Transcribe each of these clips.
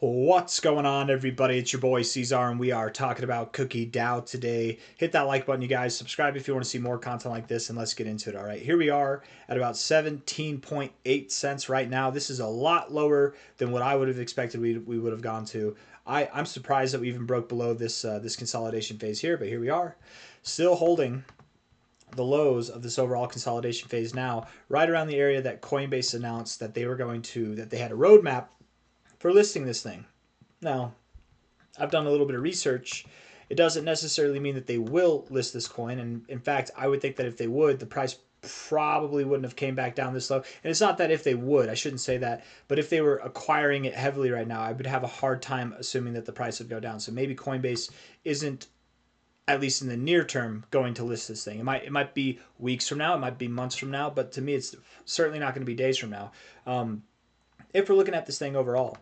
What's going on, everybody? It's your boy C-Zar, and we are talking about Cookie DAO today. Hit that like button, you guys. Subscribe if you want to see more content like this, and let's get into it. All right, here we are at about 17.8 cents right now. This is a lot lower than what I would have expected we would have gone to. I'm surprised that we even broke below this this consolidation phase here, but here we are, still holding the lows of this overall consolidation phase now, right around the area that Coinbase announced that they were going to, that they had a roadmap for listing this thing. Now, I've done a little bit of research. It doesn't necessarily mean that they will list this coin, and in fact, I would think that if they would, the price probably wouldn't have came back down this low. And it's not that if they would, I shouldn't say that, but if they were acquiring it heavily right now, I would have a hard time assuming that the price would go down. So maybe Coinbase isn't, at least in the near term, going to list this thing. It might be weeks from now, it might be months from now, but to me, it's certainly not going to be days from now. If we're looking at this thing overall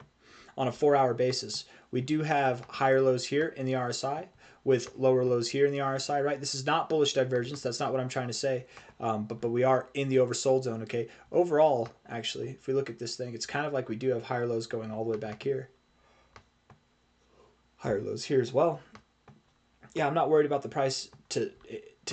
on a 4-hour basis, we do have higher lows here in the RSI with lower lows here in the RSI, right? This is not bullish divergence. That's not what I'm trying to say. But we are in the oversold zone, okay? Overall, actually, if we look at this thing, it's kind of like we do have higher lows going all the way back here. Higher lows here as well. Yeah, I'm not worried about the price to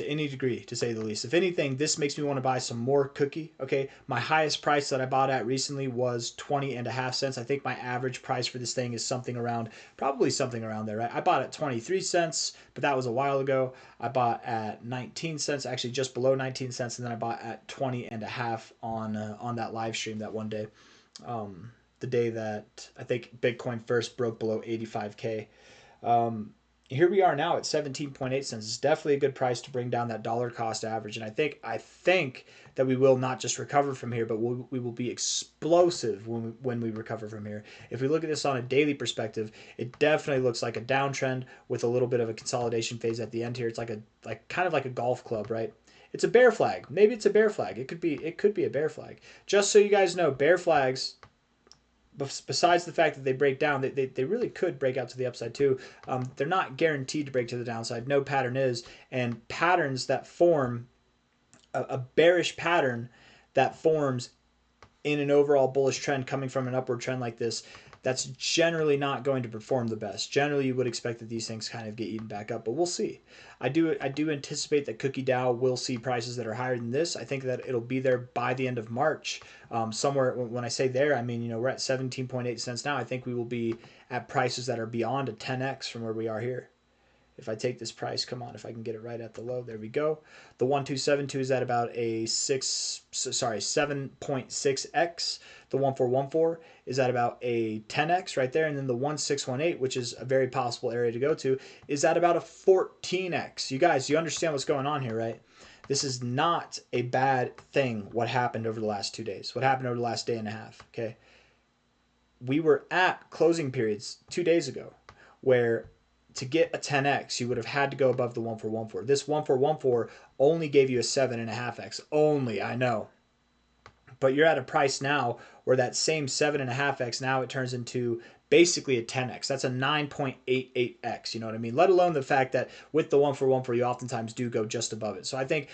any degree, to say the least. If anything, this makes me want to buy some more cookie. Okay, my highest price that I bought at recently was 20.5 cents. I think my average price for this thing is something around, probably something around there, right? I bought at 23 cents, but that was a while ago. I bought at 19 cents, actually just below 19 cents, and then I bought at 20.5 on that live stream that one day, the day that I think Bitcoin first broke below 85K. Here we are now at 17.8 cents. It's definitely a good price to bring down that dollar cost average. And I think that we will not just recover from here, but we will be explosive when we recover from here. If we look at this on a daily perspective, it definitely looks like a downtrend with a little bit of a consolidation phase at the end here. It's kind of like a golf club, right? It's a bear flag. Maybe it's a bear flag. It could be a bear flag. Just so you guys know, bear flags, besides the fact that they break down, they really could break out to the upside too. They're not guaranteed to break to the downside. No pattern is. And patterns that form, a bearish pattern that forms in an overall bullish trend coming from an upward trend like this, that's generally not going to perform the best. Generally, you would expect that these things kind of get eaten back up, but we'll see. I do anticipate that Cookie DAO will see prices that are higher than this. I think that it'll be there by the end of March. Somewhere, when I say there, I mean, we're at 17.8 cents now. I think we will be at prices that are beyond a 10x from where we are here. If I take this price, come on, if I can get it right at the low, there we go. The 1272 is at about a 7.6x. The 1414 is at about a 10x right there. And then the 1618, which is a very possible area to go to, is at about a 14x. You guys, you understand what's going on here, right? This is not a bad thing, what happened over the last 2 days, what happened over the last day and a half, okay? We were at closing periods 2 days ago where to get a 10x, you would have had to go above the 1414. This 1414 only gave you a 7.5x. Only, I know. But you're at a price now where that same 7.5x, now it turns into basically a 10x. That's a 9.88x, you know what I mean? Let alone the fact that with the 1414, you oftentimes do go just above it. So I think,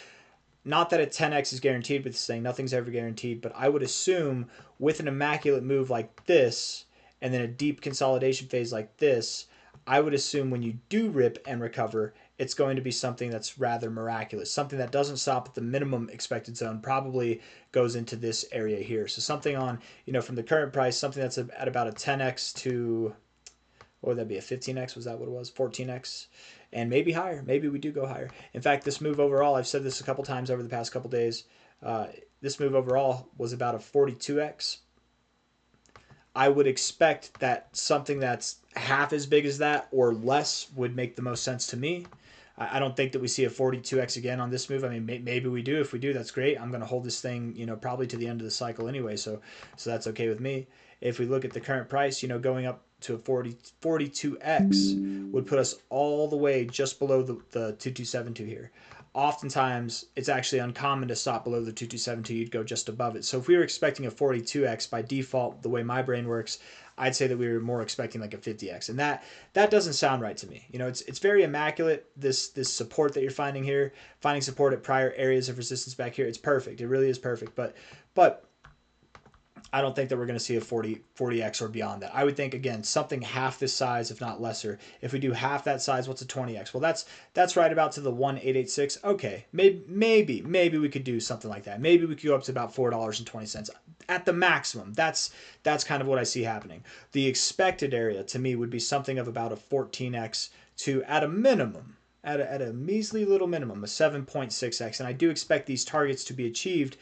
not that a 10x is guaranteed with this thing, nothing's ever guaranteed, but I would assume with an immaculate move like this, and then a deep consolidation phase like this, I would assume when you do rip and recover, it's going to be something that's rather miraculous. Something that doesn't stop at the minimum expected zone, probably goes into this area here. So something on, from the current price, something that's at about a 10x to, what would that be, a 15x? Was that what it was? 14x? And maybe higher. Maybe we do go higher. In fact, this move overall, I've said this a couple times over the past couple days, this move overall was about a 42x. I would expect that something that's half as big as that or less would make the most sense to me. I don't think that we see a 42x again on this move. I mean, maybe we do. If we do, that's great. I'm going to hold this thing, probably to the end of the cycle anyway, so that's okay with me. If we look at the current price, going up to a 42x would put us all the way just below the 2272 here. Oftentimes, it's actually uncommon to stop below the 2272. You'd go just above it. So if we were expecting a 42x by default, the way my brain works, I'd say that we were more expecting like a 50x. And that doesn't sound right to me. It's very immaculate, this support that you're finding here, finding support at prior areas of resistance back here. It's perfect. It really is perfect. But I don't think that we're going to see a 40x or beyond that. I would think, again, something half this size, if not lesser. If we do half that size, what's a 20x? Well, that's right about to the 1,886. Okay, maybe we could do something like that. Maybe we could go up to about $4.20 at the maximum. That's kind of what I see happening. The expected area to me would be something of about a 14x to, at a minimum, at a measly little minimum, a 7.6x. And I do expect these targets to be achieved,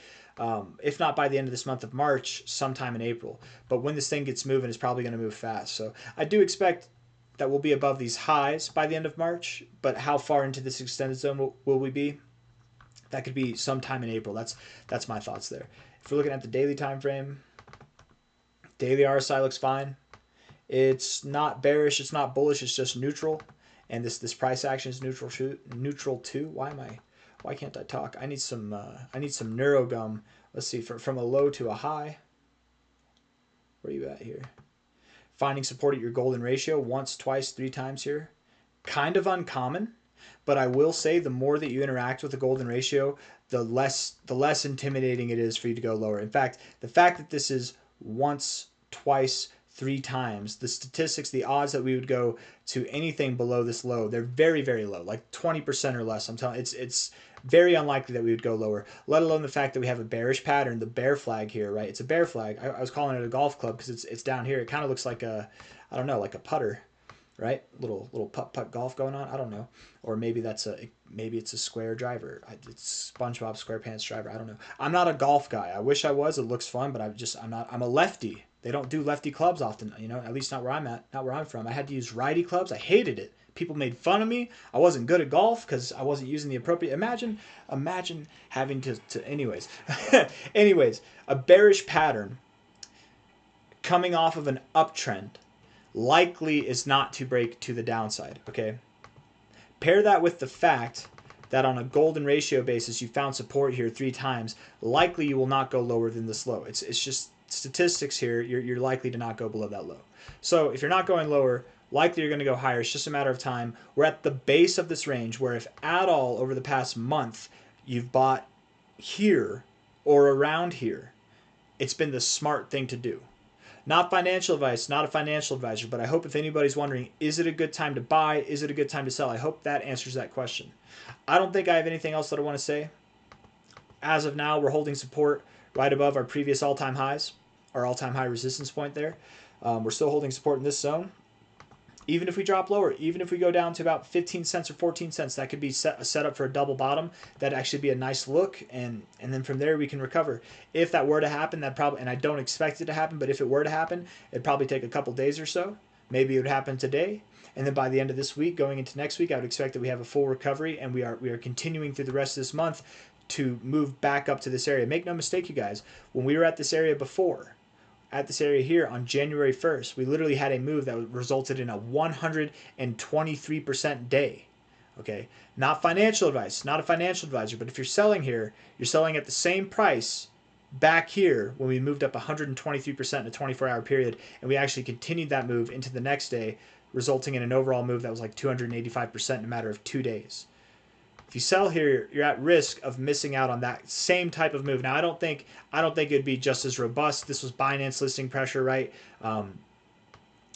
if not by the end of this month of March, sometime in April. But when this thing gets moving, it's probably going to move fast. So I do expect that we'll be above these highs by the end of March. But how far into this extended zone will we be? That could be sometime in April. That's my thoughts there. If we're looking at the daily time frame, daily RSI looks fine. It's not bearish. It's not bullish. It's just neutral. And this price action is neutral too. Why can't I talk? I need some neurogum. Let's see, from a low to a high. Where are you at here? Finding support at your golden ratio once, twice, 3 times here. Kind of uncommon, but I will say the more that you interact with the golden ratio, the less intimidating it is for you to go lower. In fact, the fact that this is once, twice, 3 times, the statistics, the odds that we would go to anything below this low, they're very, very low, like 20% or less. I'm telling you, it's very unlikely that we would go lower, let alone the fact that we have a bearish pattern, the bear flag here, right? It's a bear flag. I was calling it a golf club because it's down here. It kind of looks like a, I don't know, like a putter, right? Little putt golf going on. I don't know. Or maybe it's a square driver. It's SpongeBob SquarePants driver. I don't know. I'm not a golf guy. I wish I was. It looks fun, but I'm not. I'm a lefty. They don't do lefty clubs often, at least not where I'm at, not where I'm from. I had to use righty clubs. I hated it. People made fun of me. I wasn't good at golf because I wasn't using the appropriate. Imagine having to anyways. Anyways, a bearish pattern coming off of an uptrend likely is not to break to the downside, okay? Pair that with the fact that on a golden ratio basis, you found support here 3 times, likely you will not go lower than this low. It's just statistics here. You're likely to not go below that low. So if you're not going lower, likely you're going to go higher. It's just a matter of time. We're at the base of this range where if at all over the past month you've bought here or around here, it's been the smart thing to do. Not financial advice, not a financial advisor, but I hope if anybody's wondering, is it a good time to buy? Is it a good time to sell? I hope that answers that question. I don't think I have anything else that I want to say. As of now, we're holding support right above our previous all-time highs, our all-time high resistance point there. We're still holding support in this zone. Even if we drop lower, even if we go down to about 15 cents or 14 cents, that could be a setup for a double bottom. That'd actually be a nice look, and then from there we can recover. If that were to happen, that probably, and I don't expect it to happen, but if it were to happen, it'd probably take a couple days or so. Maybe it would happen today, and then by the end of this week, going into next week, I would expect that we have a full recovery, and we are continuing through the rest of this month to move back up to this area. Make no mistake, you guys, when we were at this area before, at this area here on January 1st, we literally had a move that resulted in a 123% day. Okay, not financial advice, not a financial advisor, but if you're selling here, you're selling at the same price back here when we moved up 123% in a 24-hour period, and we actually continued that move into the next day, resulting in an overall move that was like 285% in a matter of 2 days. If you sell here, you're at risk of missing out on that same type of move. Now, I don't think it'd be just as robust. This was Binance listing pressure, right?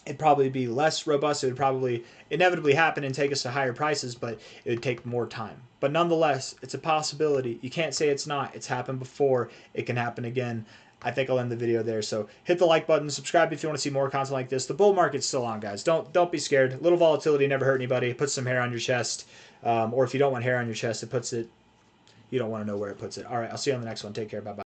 It'd probably be less robust. It would probably inevitably happen and take us to higher prices, but it would take more time. But nonetheless, it's a possibility. You can't say it's not. It's happened before. It can happen again. I think I'll end the video there. So hit the like button, subscribe if you want to see more content like this. The bull market's still on, guys. Don't be scared. A little volatility never hurt anybody. It puts some hair on your chest. Or if you don't want hair on your chest, you don't want to know where it puts it. All right, I'll see you on the next one. Take care. Bye-bye.